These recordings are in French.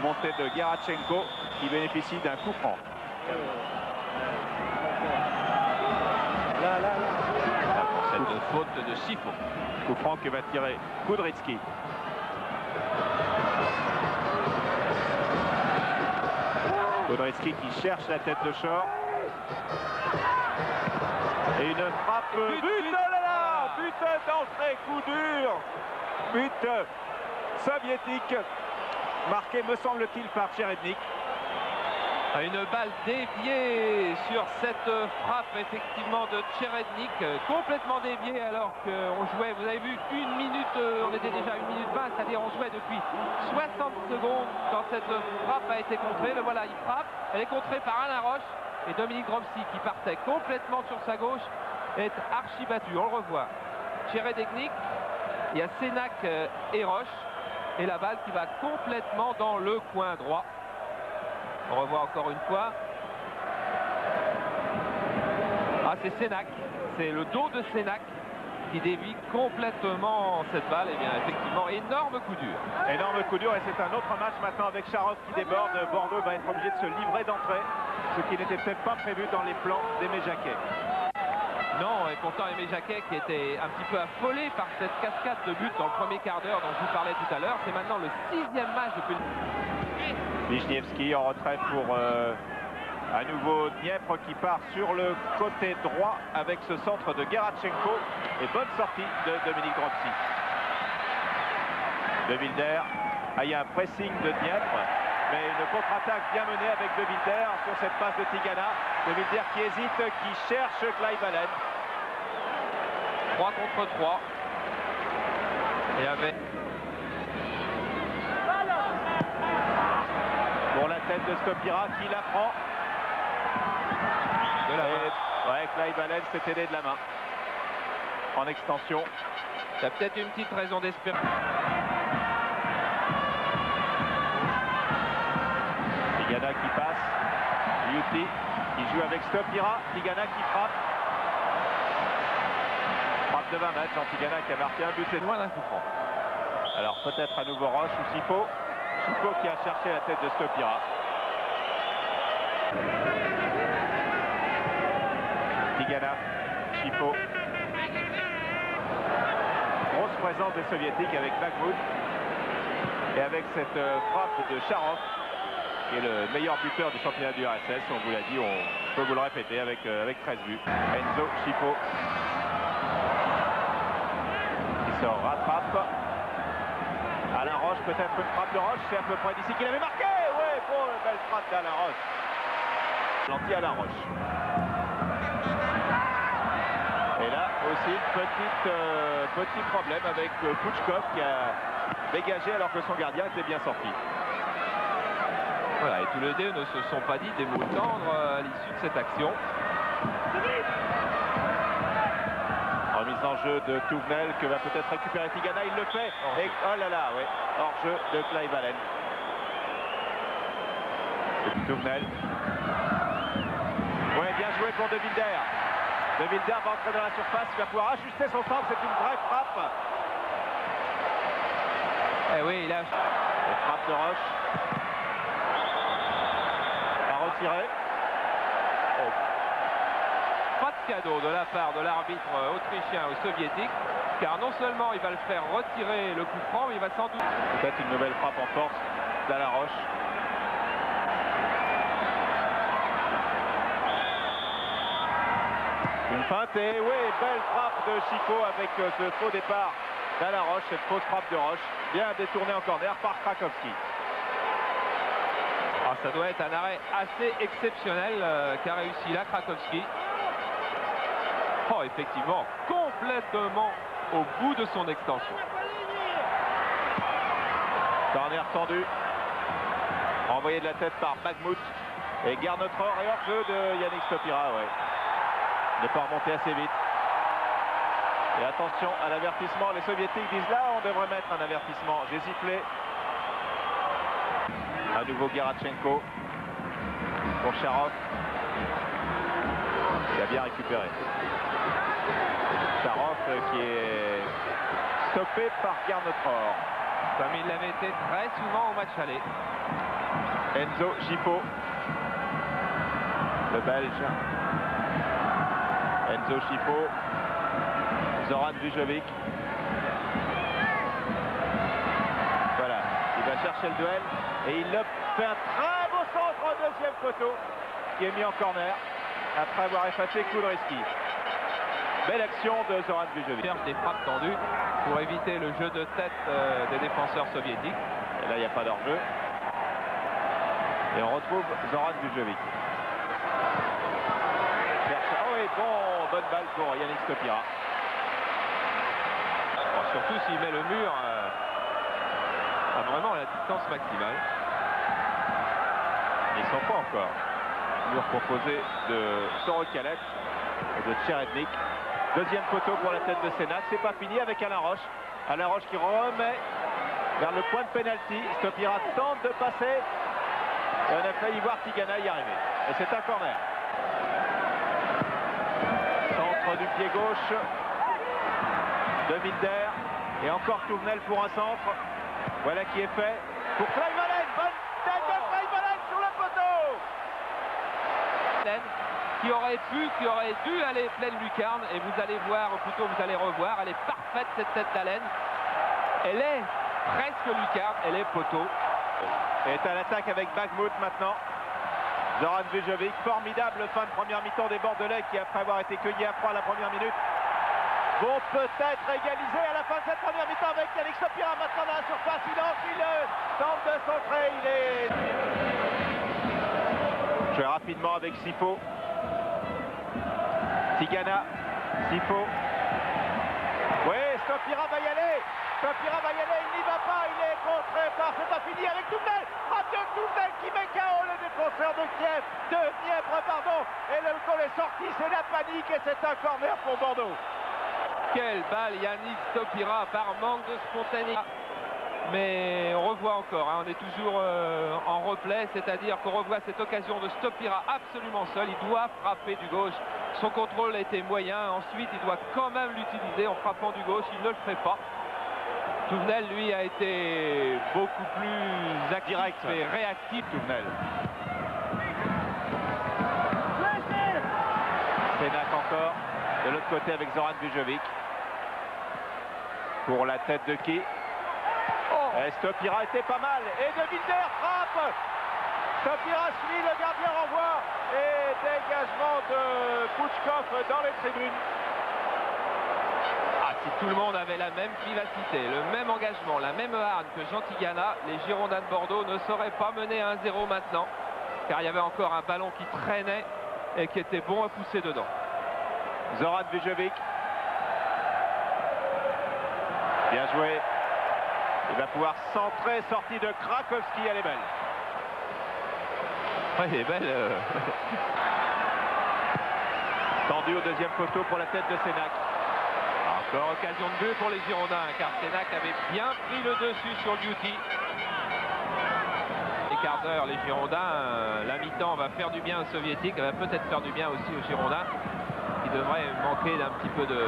Montée de Gerachenko qui bénéficie d'un coup franc. Cette faute de Chifo. Coup franc que va tirer Kudrycki. Kudrycki qui cherche la tête de Shore. Et une frappe. But, oh là là, but d'entrée, coup dur. But soviétique. Marqué, me semble-t-il, par Cherednik. Une balle déviée sur cette frappe effectivement de Cherednik, complètement déviée alors qu'on jouait, vous avez vu, 1 minute, on était déjà à 1 minute 20, c'est-à-dire on jouait depuis 60 secondes quand cette frappe a été contrée. Le voilà, il frappe, elle est contrée par Alain Roche et Dominique Dropsy qui partait complètement sur sa gauche est archi battu, on le revoit. Cherednik, il y a Sénac et Roche et la balle qui va complètement dans le coin droit. On revoit encore une fois. Ah, c'est Sénac. C'est le dos de Sénac qui dévie complètement cette balle. Et bien, effectivement, énorme coup dur. Énorme coup dur et c'est un autre match maintenant avec Charov qui déborde. Bordeaux va être obligé de se livrer d'entrée, ce qui n'était peut-être pas prévu dans les plans d'Aimé Jacquet. Non, et pourtant Aimé Jacquet qui était un petit peu affolé par cette cascade de buts dans le premier quart d'heure dont je vous parlais tout à l'heure. C'est maintenant le 6e match depuis le... Wisniewski en retrait pour à nouveau Dniepr qui part sur le côté droit avec ce centre de Gerachenko et bonne sortie de Dominique Dropsy. De Wilder, il y a un pressing de Dniepr, mais une contre-attaque bien menée avec De Wilder sur cette passe de Tigana. De Wilder qui hésite, qui cherche Clive Allen. 3 contre 3. Et avec... Pour la tête de Stopira qui la prend. De la main. Ouais, Clive Allen s'est aidé de la main. En extension. Il y a peut-être une petite raison d'espérer. Tigana qui passe. Liuti qui joue avec Stopira. Tigana qui frappe. Frappe de 20 mètres. Jean Tigana qui a marqué un but. C'est loin d'un coup franc. Alors peut-être à nouveau Roche ou Chifo. Chifo qui a cherché la tête de Stopira. Tigana, Chifo. Grosse présence des Soviétiques avec Bakhmut. Et avec cette frappe de Charov, qui est le meilleur buteur du championnat du RSS. On vous l'a dit, on peut vous le répéter avec 13 buts. Enzo Chifo qui se rattrape. Alain Roche, peut-être une frappe de Roche, c'est à peu près d'ici qu'il avait marqué. Ouais, bon, belle frappe d'Alain Roche. L'anti-Alain Roche. Et là aussi, petit problème avec Pouchkov qui a dégagé alors que son gardien était bien sorti. Voilà, et tous les deux ne se sont pas dit des mots tendres à l'issue de cette action. Remise en jeu de Touvenel que va peut-être récupérer Tigana, il le fait. Et, oh là là, ouais, hors jeu de Clive Allen. Touvenel. Ouais, bien joué pour De Wilder. De Wilder va entrer dans la surface, il va pouvoir ajuster son centre, c'est une vraie frappe. Eh oui, il a... Et frappe de Roche. À retirer. Oh. Pas de cadeau de la part de l'arbitre autrichien ou soviétique, car non seulement il va le faire retirer le coup franc, mais il va sans doute... Peut-être une nouvelle frappe en force d'Alain Roche. Une feinte et oui, belle frappe de Chifo avec ce faux départ d'Alain Roche, cette fausse frappe de Roche, bien détournée en corner par Krakowski. Ah, ça doit être un arrêt assez exceptionnel qu'a réussi là Krakowski. Oh, effectivement, complètement au bout de son extension. Corner tendu, envoyé de la tête par Bakhmut et Garnotror et hors-jeu de Yannick Stopira, ouais. Ne pas remonter assez vite. Et attention à l'avertissement, les soviétiques disent là on devrait mettre un avertissement. J'ai sifflé. À nouveau Gerachenko pour Charov. Il a bien récupéré. Charov qui est stoppé par Garnotror. comme il l'avait été très souvent au match aller. Enzo Schifo, le Belge. Enzo Schifo, Zoran Vujovic. Voilà, il va chercher le duel et il fait un très beau centre au deuxième poteau qui est mis en corner après avoir effacé Kudryski. Belle action de Zoran Vujovic. Cherche des frappes tendues pour éviter le jeu de tête des défenseurs soviétiques. Et là, il n'y a pas d'enjeu. Et on retrouve Zoran Vujovic. Oh oui, bonne balle pour Yannick Stopyra. Alors, surtout s'il met le mur vraiment à la distance maximale. Ils ne sont pas encore. Mur composé de Sorokalet et de Tcherednik. Deuxième poteau pour la tête de Sénac. C'est pas fini avec Alain Roche. Alain Roche qui remet vers le point de pénalty. Stopyra tente de passer. Et on a failli voir Tigana y arriver. Et c'est un corner. Centre du pied gauche de Milder. Et encore Touvenel pour un centre. Voilà qui est fait pour Fleivallen. Bonne tête de Fleivallen sur le poteau. Qui aurait dû aller pleine lucarne. Et vous allez voir, ou plutôt vous allez revoir, elle est parfaite cette tête d'Allen. Elle est presque lucarne, elle est poteau. Et est à l'attaque avec Bagmout maintenant. Zoran Vujovic, formidable fin de première mi-temps des Bordelais qui, après avoir été cueillis à froid la première minute, vont peut-être égaliser à la fin de cette première mi-temps avec Yannick Stopyra maintenant dans la surface. Il tente de centrer, il est... Je vais rapidement avec Sifo. Tigana, Sifo. Oui, Stopyra va y aller. Stopyra va y aller, il n'y va pas, il est contré par, c'est pas fini avec Touvenel. Attention Touvenel qui met KO le défenseur de Kiev, de Dniepr, pardon. Et le goal est sorti, c'est la panique et c'est un corner pour Bordeaux. Quelle balle Yannick Stopyra par manque de spontanéité. Mais on revoit encore, hein, on est toujours en replay, c'est-à-dire qu'on revoit cette occasion de Stopyra absolument seul. Il doit frapper du gauche. Son contrôle était moyen. Ensuite, il doit quand même l'utiliser en frappant du gauche. Il ne le fait pas. Touvenel, lui, a été beaucoup plus actif Direct et réactif. Touvenel. Sénac encore. De l'autre côté avec Zoran Vujovic. Pour la tête de qui? Stopyra était pas mal. Et de Milder frappe. Stopyra suit, le gardien renvoie. Et dégagement de Pouchkov dans les tribunes. Ah, si tout le monde avait la même vivacité, le même engagement, la même hargne que Jean Tigana, les Girondins de Bordeaux ne seraient pas menés à 1-0 maintenant. Car il y avait encore un ballon qui traînait et qui était bon à pousser dedans. Zoran Vujovic. Bien joué. Il va pouvoir centrer, sortie de Krakowski, elle est belle. Ouais, elle est belle. Tendu au deuxième poteau pour la tête de Sénac. Encore occasion de but pour les Girondins, car Sénac avait bien pris le dessus sur Liuti. Et quart d'heure, les Girondins, la mi-temps va faire du bien aux Soviétiques, elle va peut-être faire du bien aussi aux Girondins, qui devraient manquer d'un petit peu de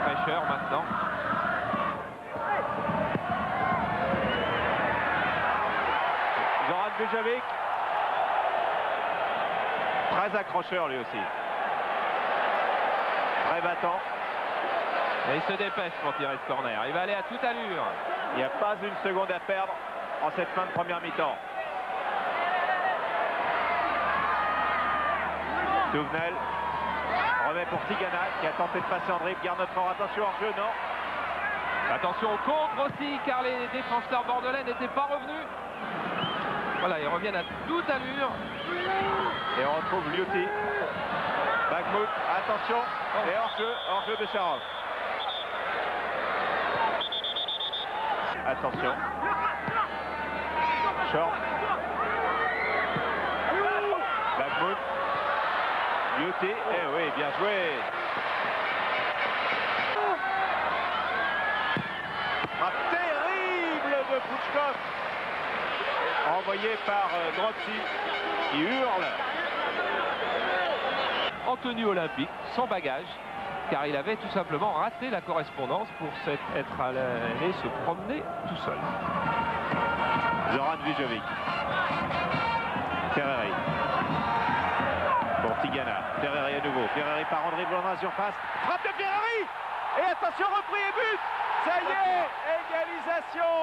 fraîcheur maintenant. Zoran Vujovic. Très accrocheur lui aussi. Très battant. Et il se dépêche pour tirer ce corner. Il va aller à toute allure. Il n'y a pas une seconde à perdre en cette fin de première mi-temps. Touvenel remet pour Tigana qui a tenté de passer en dribble. Garde notre fort. Attention hors jeu, non. Attention au contre aussi, car les défenseurs bordelais n'étaient pas revenus. Voilà, ils reviennent à toute allure. Et on retrouve Liuti. Bagmout, attention. Et hors jeu de Charov. Attention. Short. Bagmout. Liuti. Eh oui, bien joué. Terrible de Pouchkov. Envoyé par Drozzi qui hurle. En tenue olympique, sans bagage. car il avait tout simplement raté la correspondance pour être allé se promener tout seul. Zoran Vujovic. Ferreri. Pour Tigana. Ferreri à nouveau. Ferreri par André Blanc dans la surface. Frappe de Ferreri. Et attention, repris et but. Ça y est, égalisation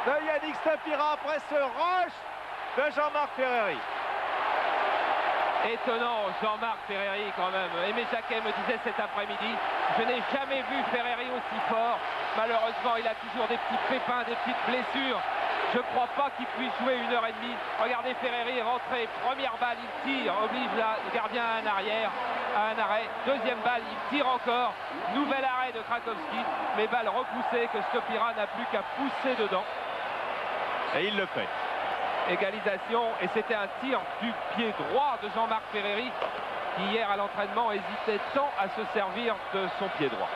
de Yannick Stopira après ce rush de Jean-Marc Ferreri. Étonnant, Jean-Marc Ferreri quand même. Aimé Jacquet me disait cet après-midi, je n'ai jamais vu Ferreri aussi fort. Malheureusement, il a toujours des petits pépins, des petites blessures. Je ne crois pas qu'il puisse jouer 1h30. Regardez Ferreri rentrer, première balle, il tire, oblige le gardien à un arrêt. Deuxième balle, il tire encore. Nouvel arrêt de Krakowski, mais balle repoussée que Stopira n'a plus qu'à pousser dedans. Et il le fait. Égalisation, et c'était un tir du pied droit de Jean-Marc Ferreri qui hier à l'entraînement hésitait tant à se servir de son pied droit.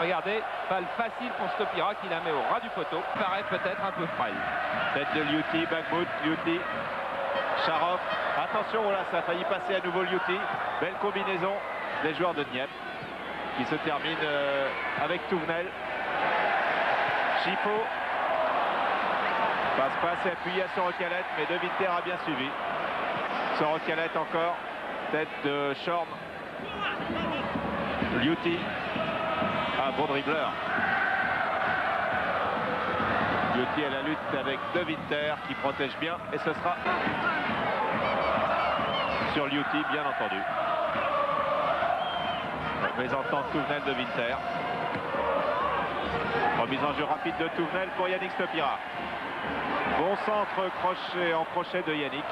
Regardez, balle facile pour Stopira qui la met au ras du poteau. Paraît peut-être un peu frêle. Tête de Liuti, Bagmout, Liuti, Sharov. Attention, oh là, ça a failli passer à nouveau Liuti. Belle combinaison des joueurs de Dnieppe qui se termine avec Touvenel. Chifo. Passe-passe et appuyé à Sorocalette, mais De Winter a bien suivi. Sorocalette encore. Tête de Schorm. Liuti. Ah, bon dribbleur. Liuti à la lutte avec De Winter qui protège bien. Et ce sera sur Liuti, bien entendu. Mésentente Touvenel De Winter. Remise en jeu rapide de Touvenel pour Yannick Stopira. Bon centre crochet en crochet de Yannick.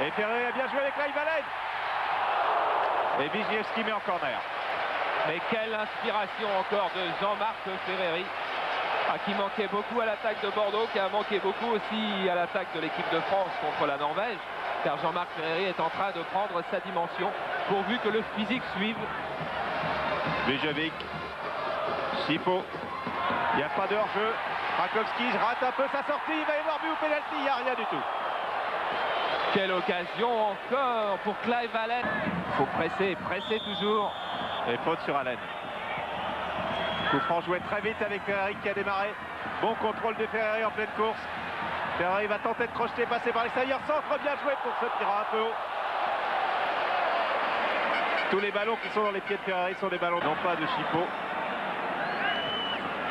Et Ferreri a bien joué avec Laïvalen. Et Wisniewski met en corner. Mais quelle inspiration encore de Jean-Marc Ferreri, qui manquait beaucoup à l'attaque de Bordeaux, qui a manqué beaucoup aussi à l'attaque de l'équipe de France contre la Norvège. Car Jean-Marc Ferreri est en train de prendre sa dimension, pourvu que le physique suive. Vujovic. Chifo. Il n'y a pas de hors-jeu. Krakowski rate un peu sa sortie. Il va y avoir but au pénalty. Il n'y a rien du tout. Quelle occasion encore pour Clive Allen. Il faut presser, presser toujours. Et faute sur Allen. Coup franc joué très vite avec Ferreri qui a démarré. Bon contrôle de Ferreri en pleine course. Ferreri va tenter de crocheter, passer par l'extérieur. Centre bien joué pour ce tir un peu haut. Tous les ballons qui sont dans les pieds de Ferreri sont des ballons non pas de Chifo,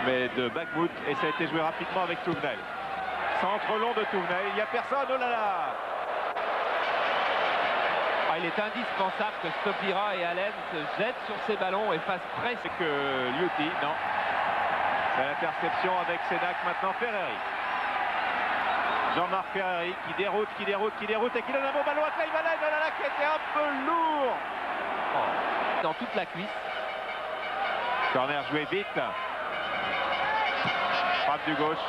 mais de Bagmout. Et ça a été joué rapidement avec Touvenel. Centre long de Touvenel. Il n'y a personne. Oh là là. Il est indispensable que Stopira et Allen se jettent sur ces ballons et fassent presque. C'est que Liuti, non. C'est l'interception avec Sénac maintenant Ferreri. Jean-Marc Ferreri qui déroute et qui donne un beau ballon à Clive Allen. Oh là là, qui était un peu lourd. Dans toute la cuisse. Corner joué vite. Frappe du gauche.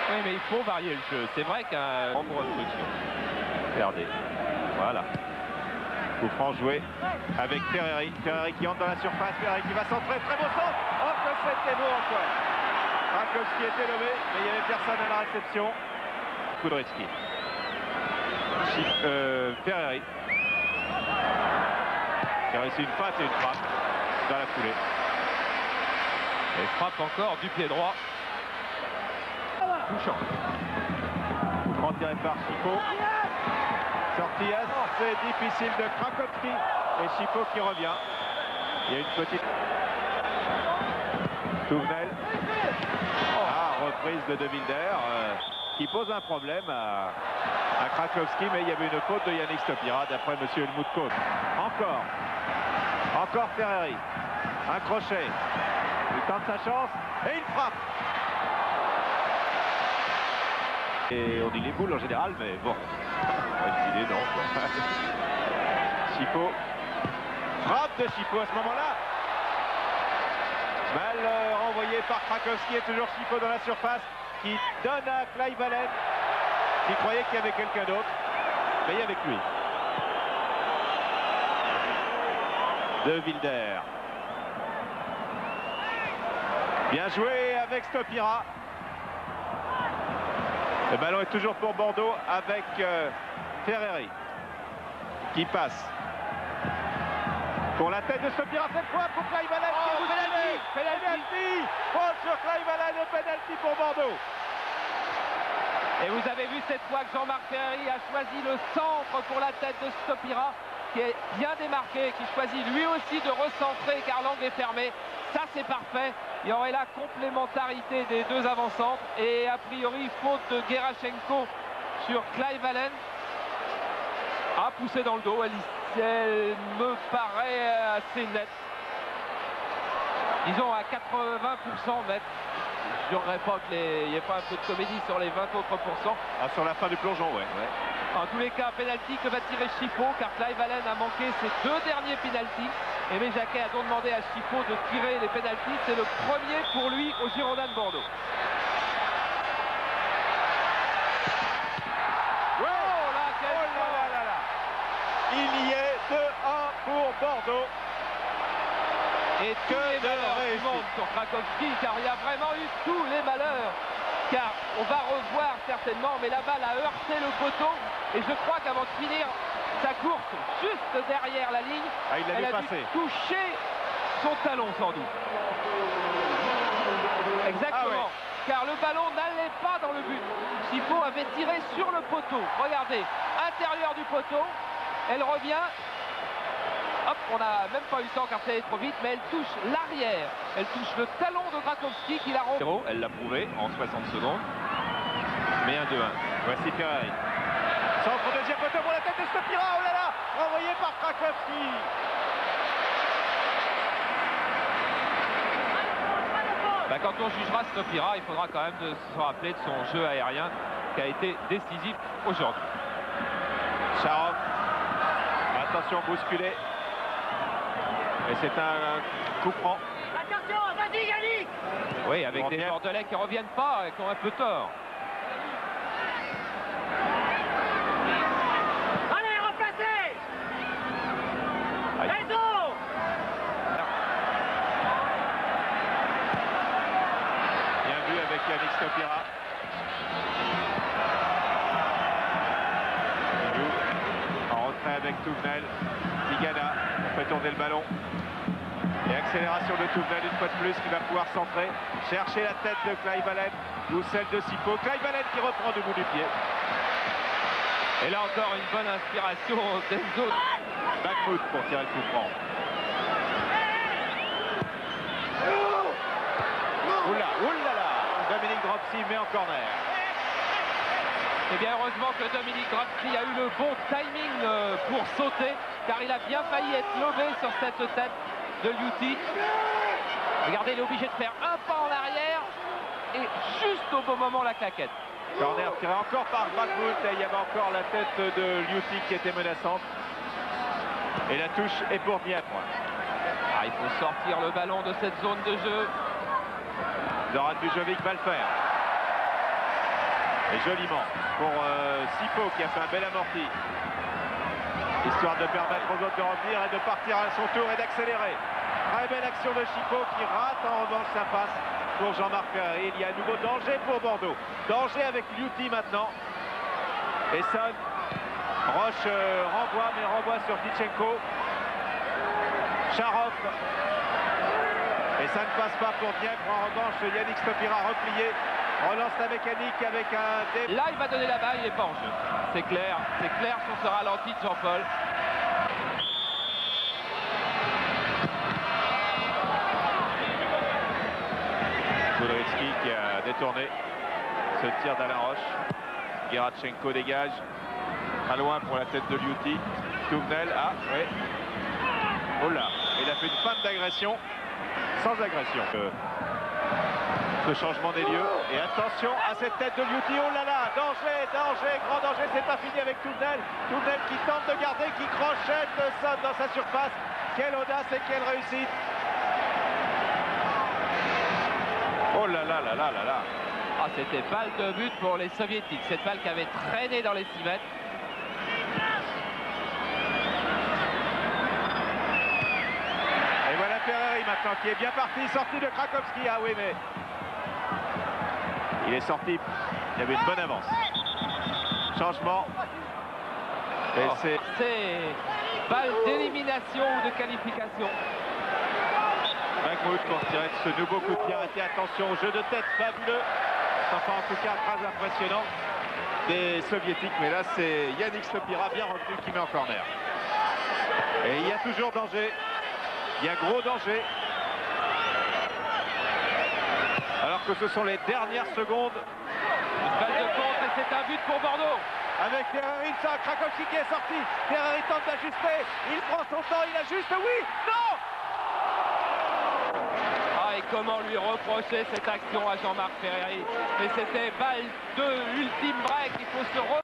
Oui, mais il faut varier le jeu. C'est vrai qu'un nombre de solutions. Regardez. Voilà. Coup franc joué avec Ferreri. Ferreri qui entre dans la surface. Ferreri qui va centrer. Très beau centre. Oh, que c'était beau encore. Krakowski était levé, mais il n'y avait personne à la réception. Kudryski. Ferreri. Qui a réussi une passe et une frappe dans la foulée. Et frappe encore du pied droit. Touchant. Grand tiré par Chifo. Sortie assez difficile de Krakowski. Et Chifo qui revient. Il y a une petite... Touvenel. Reprise de Wilder qui pose un problème à Krakowski, mais il y avait une faute de Yannick Stopira d'après monsieur Helmut Kohl. Encore Ferreri. Un crochet. Il tente sa chance et il frappe. Et on dit les boules en général, mais bon. Une idée, non. Chifo. Frappe de Chifo à ce moment-là. Balle renvoyée par Krakowski et toujours Chifo dans la surface qui donne à Clive Allen qui croyait qu'il y avait quelqu'un d'autre, mais il y avait que lui. De Wilder. Bien joué avec Stopira. Le ballon est toujours pour Bordeaux avec Ferreri. qui passe. Pour la tête de Stopira cette fois pour Clive Allen. Penalty. Faute sur Clive Allen et penalty pour Bordeaux. Et vous avez vu cette fois que Jean-Marc Ferreri a choisi le centre pour la tête de Stopira, qui est bien démarqué, qui choisit lui aussi de recentrer car l'angle est fermé. Ça c'est parfait. Il y aurait la complémentarité des deux avant-centres et a priori faute de Gerashenko sur Clive Allen. A poussé dans le dos, elle me paraît assez nette. Disons à 80% net. Je ne jurerais pas qu'il n'y ait pas un peu de comédie sur les 20 autres pourcents. Ah, sur la fin du plongeon, ouais. En tous les cas, penalty que va tirer Chipot, car Clive Allen a manqué ses deux derniers pénaltys. Aimé Jacquet a donc demandé à Chipot de tirer les pénaltys. C'est le premier pour lui au Girondins de Bordeaux. Ouais. Oh là. Il y est 2-1 pour Bordeaux. Et tous les malheurs du monde sur Krakowski, car il y a vraiment eu tous les malheurs. Car on va revoir certainement, mais la balle a heurté le poteau. Et je crois qu'avant de finir sa course, juste derrière la ligne, elle a dû toucher son talon sans doute. Exactement. Car le ballon n'allait pas dans le but. Chipot avait tiré sur le poteau. Regardez, intérieur du poteau, elle revient. Hop, on n'a même pas eu le temps car c'est allé trop vite, mais elle touche l'arrière. Elle touche le talon de Krakowski qui la rend. Elle l'a prouvé en 60 secondes. Mais 1-2-1. Voici Ferreri. Centre deuxième poteau pour la tête de Stopira. Oh là là, renvoyé par Krakowski. Quand on jugera Stopira, il faudra quand même se rappeler de son jeu aérien qui a été décisif aujourd'hui. Charov. Attention, bousculé. Et c'est un coup franc. Attention, vas-y Yannick. Oui, avec des Bordelais qui ne reviennent pas et qui ont un peu tort. Allez, replacez. Réseau. Bien vu avec Yannick Stopira. En retrait avec Touvenel. Tigana, on fait tourner le ballon. Et accélération de Touvenel une fois de plus qui va pouvoir centrer. Chercher la tête de Clive Allen ou celle de Chipot. Clive Allen qui reprend du bout du pied. Et là encore une bonne inspiration d'Enzo. Backfoot pour tirer le coup franc. Oulala, Dominique Dropsy met en corner. Et bien heureusement que Dominique Dropsy a eu le bon timing pour sauter, car il a bien failli être lobé sur cette tête de Liuti. Regardez, il est obligé de faire un pas en arrière et juste au bon moment la claquette. Corner tiré encore par Backfoot et il y avait encore la tête de Liuti qui était menaçante. Et la touche est pour Dieppe. Il faut sortir le ballon de cette zone de jeu. Zoran Bujovic va le faire. Et joliment pour Chipot qui a fait un bel amorti. Histoire de permettre aux autres de revenir et de partir à son tour et d'accélérer. Très belle action de Chipot qui rate en revanche sa passe pour Jean-Marc Ferreri. Il y a un nouveau danger pour Bordeaux. Danger avec Liuti maintenant. Et Son. Roche renvoie, mais renvoie sur Tichenko. Charov. Et ça ne passe pas pour Dieppe. En revanche, Yannick Stopira replié. Relance la mécanique avec un... Là, il va donner la balle, il n'est pas en jeu. C'est clair sur ce ralenti de Jean-Paul. Kudryavtsky qui a détourné ce tir d'Alain Roche. Gerashenko dégage. Pas loin pour la tête de Liuti. Touvenel, oui. Oh là, il a fait une feinte d'agression. Sans agression. Ce changement des lieux. Et attention à cette tête de Liuti. Oh là là, danger, grand danger. C'est pas fini avec Touvenel. Touvenel qui tente de garder, qui crochette Son dans sa surface. Quelle audace et quelle réussite. Oh là là là là là là. C'était balle de but pour les Soviétiques. Cette balle qui avait traîné dans les 6 mètres. Et voilà Ferreri maintenant qui est bien parti, sorti de Krakowski. Ah oui, mais il est sorti. Il y avait une bonne avance. Changement. Et c'est balle d'élimination ou de qualification. Bagmout pour tirer de ce nouveau coup de pied arrêté. Attention au jeu de tête fabuleux. Enfin, en tout cas, très impressionnant des Soviétiques. Mais là, c'est Yannick Stopira, bien revenu, qui met en corner. Et il y a toujours danger. Il y a gros danger. Alors que ce sont les dernières secondes. Une balle de contre et c'est un but pour Bordeaux. Avec Terreri, ça, Krakowski qui est sorti. Terreri tente d'ajuster. Il prend son temps, il ajuste. Oui, non. Ah, et comment lui reprocher cette action à Jean-Marc Ferreri. Mais c'était balle de ultime break. Il faut se